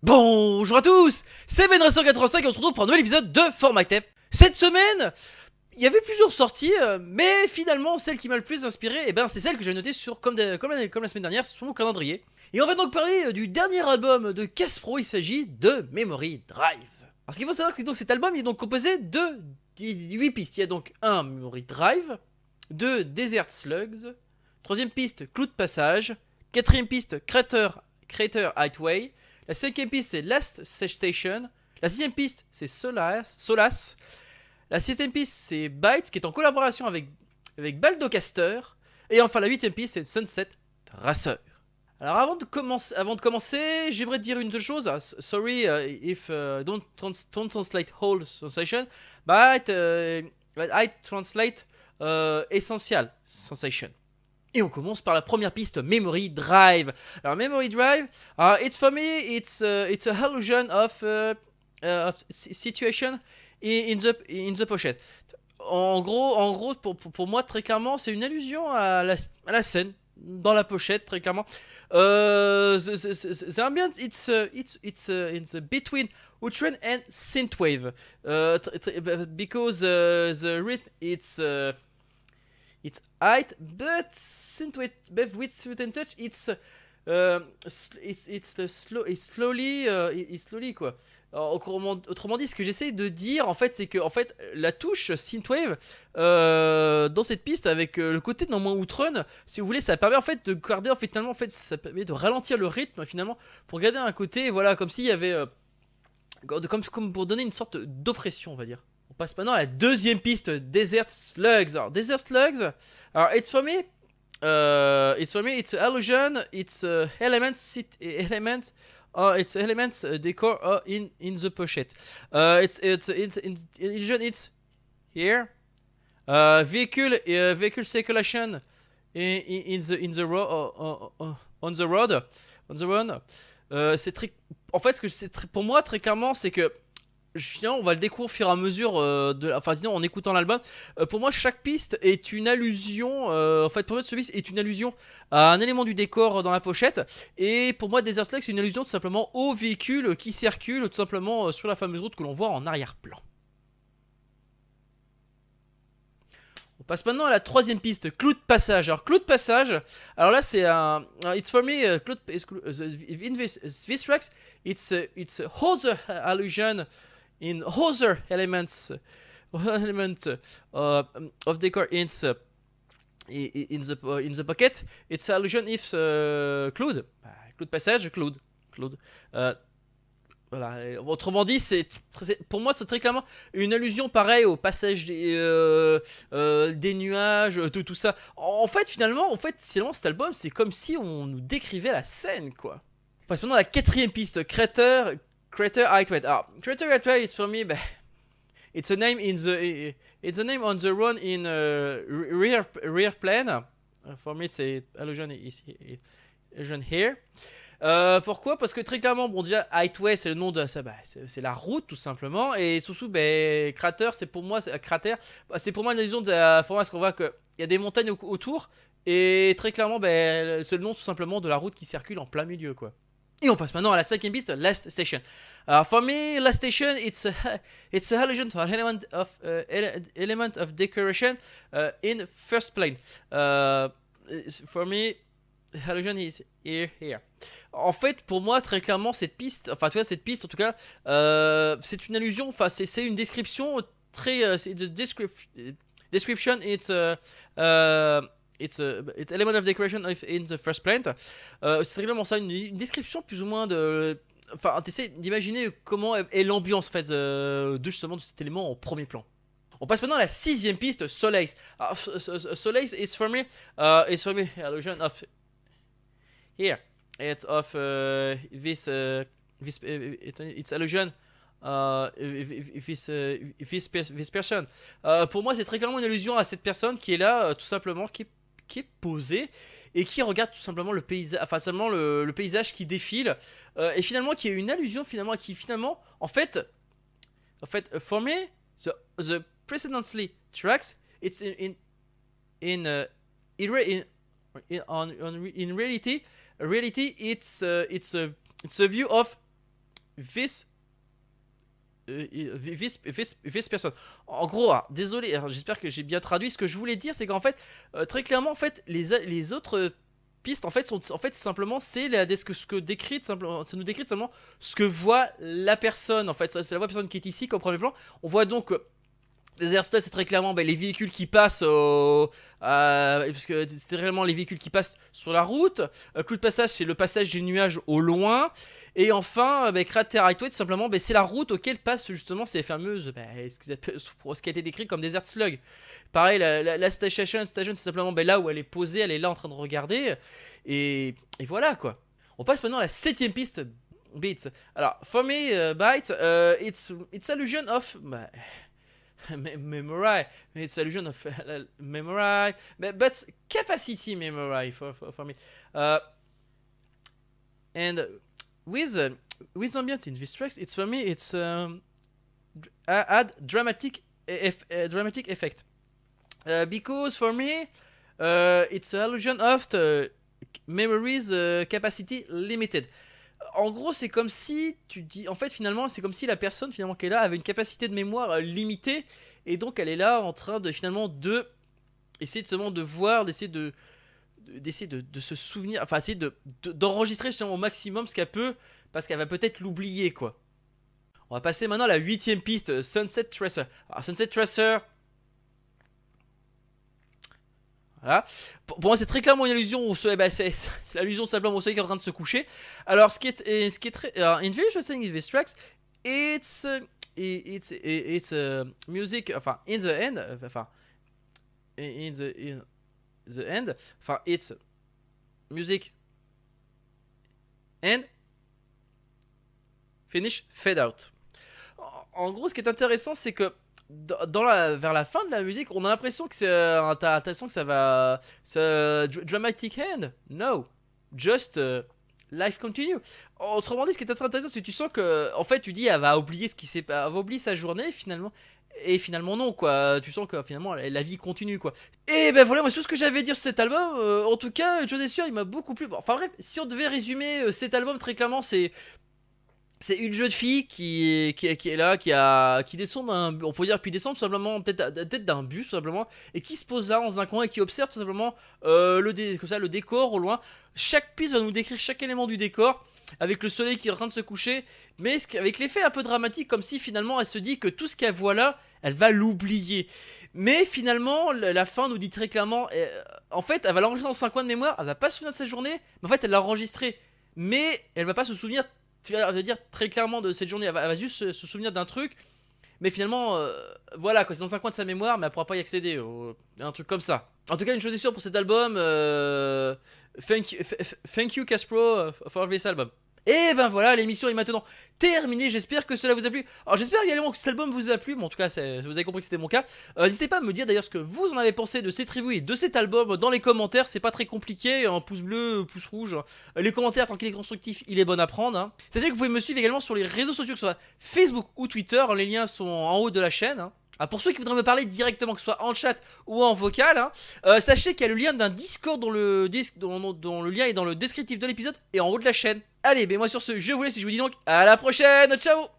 Bonjour à tous, c'est BenRacer85 et on se retrouve pour un nouvel épisode de Formatep. Cette semaine, il y avait plusieurs sorties, mais finalement celle qui m'a le plus inspiré, c'est celle que j'ai notée sur, comme la semaine dernière, sur mon calendrier. Et on va donc parler du dernier album de Kaspro, il s'agit de Memory Drive. Alors ce qu'il faut savoir, c'est que cet album il est donc composé de 8 pistes. Il y a donc un Memory Drive, 2 Desert Slugs, troisième piste Clou de Passage, quatrième piste Crater Highway. La cinquième piste, c'est Last Station. La sixième piste, c'est Solace. La septième piste, c'est Bytes, qui est en collaboration avec Baldocaster. Et enfin, la huitième piste, c'est Sunset Racer. Alors, avant de commencer, j'aimerais dire une seule chose. Sorry if don't translate whole sensation, but I translate essential sensation. Et on commence par la première piste, Memory Drive. Alors Memory Drive, it's for me, it's a illusion of situation in the pochette. En gros, pour moi très clairement, c'est une allusion à la scène dans la pochette très clairement. The ambience, it's between Outrun and synthwave, because the rhythm it's height, but with certain touch, it's slowly quoi. Alors, autrement dit, ce que j'essaie de dire en fait, c'est que en fait la touche synthwave dans cette piste avec le côté de moins outrun, si vous voulez, ça permet en fait de garder finalement ça permet de ralentir le rythme finalement pour garder un côté voilà comme s'il y avait comme pour donner une sorte d'oppression on va dire. On passe maintenant à la deuxième piste, Desert Slugs. Alors, Desert Slugs, alors, it's for me, it's illusion, it's elements, decor in the pochette. It's illusion, it's here. Vehicle circulation in the road, on the road. C'est très, en fait, ce que c'est pour moi très clairement, c'est que finalement, on va le découvrir au fur et à mesure disons en écoutant l'album. Pour moi, chaque piste est une allusion. En fait, pour moi, ce piste est une allusion à un élément du décor dans la pochette. Et pour moi, Desert Slugs, c'est une allusion tout simplement au véhicule qui circule tout simplement sur la fameuse route que l'on voit en arrière-plan. On passe maintenant à la troisième piste, Clou de Passage. Alors, Clou de Passage, alors là, c'est un. It's for me, in this tracks, it's a other allusion in other elements of decor in the pocket. It's allusion if Cloud de Passage, Cloud. Voilà. Autrement dit, pour moi, c'est très clairement une allusion pareille au passage des nuages, tout ça. En fait, finalement, cet album, c'est comme si on nous décrivait la scène, quoi. On passe maintenant à la quatrième piste, Crater Highway. Alors, Crater Highway, it's for me, it's a name on the run in rear plane. For me, c'est allusion here. Pourquoi? Parce que très clairement, bon déjà, Highway c'est le nom de ça, c'est la route tout simplement, et surtout, Crater c'est pour moi, c'est pour moi une allusion de la forme à ce qu'on voit qu'il y a des montagnes autour, et très clairement, c'est le nom tout simplement de la route qui circule en plein milieu quoi. Et on passe maintenant à la cinquième piste, Last Station. Alors, for me, Last Station, it's a allusion to an element of decoration in first plane. For me, allusion is here. En fait, pour moi, très clairement, cette piste, en tout cas, c'est une allusion, c'est une description très, c'est de description. It's element of decoration in the first plant. C'est très clairement ça, une description plus ou moins de. Enfin, t'essaies d'imaginer comment est l'ambiance en fait justement de cet élément en premier plan. On passe maintenant à la sixième piste, Solace. Solace is for me, illusion of here. It's of it's illusion. This person. Pour moi, c'est très clairement une allusion à cette personne qui est là, tout simplement, qui est posée et qui regarde tout simplement le paysage, le paysage qui défile, et finalement qui est une allusion en fait, for me, the precedently tracks, it's in reality, it's a view of this this person. En gros, désolé, j'espère que j'ai bien traduit. Ce que je voulais dire, c'est qu'en fait, très clairement, en fait, les autres pistes, en fait, sont en fait simplement ce que décrit simplement, ça nous décrit simplement ce que voit la personne. En fait, c'est la personne qui est ici, comme premier plan. On voit donc les airstats, c'est très clairement les véhicules qui passent parce que c'est réellement les véhicules qui passent sur la route. Clou de passage, c'est le passage des nuages au loin. Et enfin, crater Lightweight, simplement, c'est la route auquel passent justement ces fameuses, ce qui a été décrit comme Desert Slug. Pareil, la station, c'est simplement là où elle est posée, elle est là en train de regarder. Et voilà quoi. On passe maintenant à la 7ème piste, Beats. Alors, for me, Byte, it's illusion of... memory, it's illusion of memory, but capacity memory for me. And with ambient in this tracks, it's for me, it's add dramatic effect. Because for me, it's an illusion of the memories capacity limited. En gros, c'est comme si tu dis, en fait, finalement, c'est comme si la personne finalement qui est là avait une capacité de mémoire limitée, et donc elle est là en train de finalement essayer de seulement de voir, d'essayer de se souvenir, enfin essayer d'enregistrer justement au maximum ce qu'elle peut, parce qu'elle va peut-être l'oublier quoi. On va passer maintenant à la 8ème piste, Sunset Tracer. Alors Sunset Tracer. Voilà. Pour moi, c'est très clairement une allusion au soleil. C'est l'allusion simplement au soleil qui est en train de se coucher. Alors, ce qui est très. In very interesting in these tracks, it's music. Enfin, in the end. Enfin, in the end. Enfin, it's music. And. Finish, fade out. En gros, ce qui est intéressant, c'est que vers la fin de la musique, on a l'impression que t'as l'impression que ça va, dramatic end. No, just life continue. Autrement dit, ce qui est intéressant, c'est que tu sens que, en fait, tu dis, elle va oublier elle va oublier sa journée finalement. Et finalement non quoi, tu sens que finalement la vie continue quoi. Et ben voilà, moi c'est tout ce que j'avais à dire sur cet album. En tout cas, je suis sûr, il m'a beaucoup plu. Enfin bref, si on devait résumer cet album très clairement, c'est une jeune fille qui est là, qui descend on peut dire, puis descend tout simplement, peut-être d'un bus tout simplement, et qui se pose là dans un coin et qui observe tout simplement le décor au loin. Chaque piste va nous décrire chaque élément du décor, avec le soleil qui est en train de se coucher, mais avec l'effet un peu dramatique, comme si finalement elle se dit que tout ce qu'elle voit là, elle va l'oublier. Mais finalement, la fin nous dit très clairement, en fait, elle va l'enregistrer dans un coin de mémoire, elle va pas se souvenir de sa journée, mais en fait elle l'a enregistré, mais elle va pas se souvenir, tu vas dire très clairement de cette journée, elle va juste se souvenir d'un truc, mais finalement, voilà quoi, c'est dans un coin de sa mémoire, mais elle pourra pas y accéder, un truc comme ça. En tout cas, une chose est sûre pour cet album, thank you Caspro for this album. Et ben voilà, l'émission est maintenant terminée, j'espère que cela vous a plu. Alors j'espère également que cet album vous a plu, mais en tout cas vous avez compris que c'était mon cas. N'hésitez pas à me dire d'ailleurs ce que vous en avez pensé de cette review et de cet album dans les commentaires, c'est pas très compliqué, un pouce bleu, pouce rouge. Les commentaires, tant qu'il est constructif, il est bon à prendre. Hein. Sachez que vous pouvez me suivre également sur les réseaux sociaux, que ce soit Facebook ou Twitter, les liens sont en haut de la chaîne. Hein. Ah, pour ceux qui voudraient me parler directement, que ce soit en chat ou en vocal, hein, sachez qu'il y a le lien d'un Discord dont le lien est dans le descriptif de l'épisode et en haut de la chaîne. Allez, ben moi sur ce, je vous laisse et je vous dis donc à la prochaine, ciao.